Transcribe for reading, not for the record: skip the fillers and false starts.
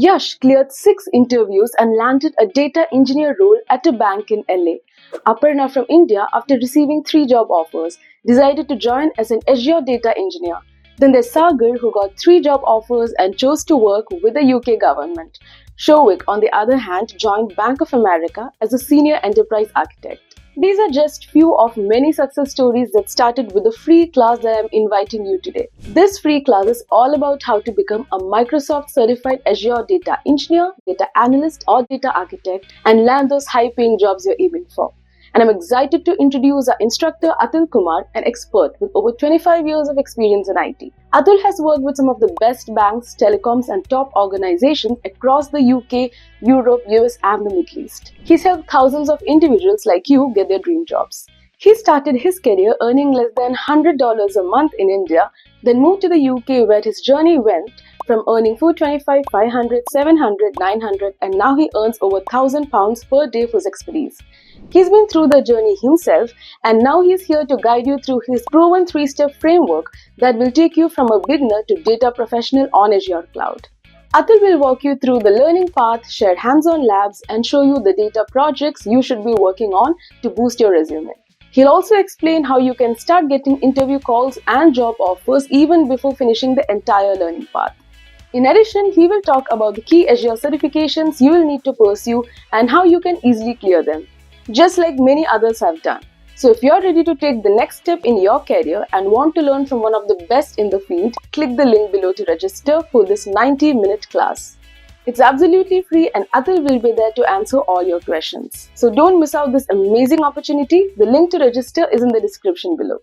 Yash cleared 6 interviews and landed a data engineer role at a bank in LA. Aparna from India, after receiving 3 job offers, decided to join as an Azure data engineer. Then there's Sagar, who got 3 job offers and chose to work with the UK government. Shovik, on the other hand, joined Bank of America as a senior enterprise architect. These are just few of many success stories that started with the free class that I'm inviting you today. This free class is all about how to become a Microsoft certified Azure data engineer, data analyst or data architect and land those high paying jobs you're aiming for. And I'm excited to introduce our instructor Atul Kumar, an expert with over 25 years of experience in IT. Atul has worked with some of the best banks, telecoms and top organizations across the UK, Europe, US and the Middle East. He's helped thousands of individuals like you get their dream jobs. He started his career earning less than $100 a month in India, then moved to the UK where his journey went from earning $425, $500, $700, $900 and now he earns over £1,000 per day for his expertise. He's been through the journey himself and now he's here to guide you through his proven 3-step framework that will take you from a beginner to data professional on Azure Cloud. Atul will walk you through the learning path, share hands-on labs and show you the data projects you should be working on to boost your resume. He'll also explain how you can start getting interview calls and job offers even before finishing the entire learning path. In addition, he will talk about the key Azure certifications you will need to pursue and how you can easily clear them, just like many others have done. So if you're ready to take the next step in your career and want to learn from one of the best in the field, click the link below to register for this 90-minute class. It's absolutely free and Atul will be there to answer all your questions. So don't miss out this amazing opportunity. The link to register is in the description below.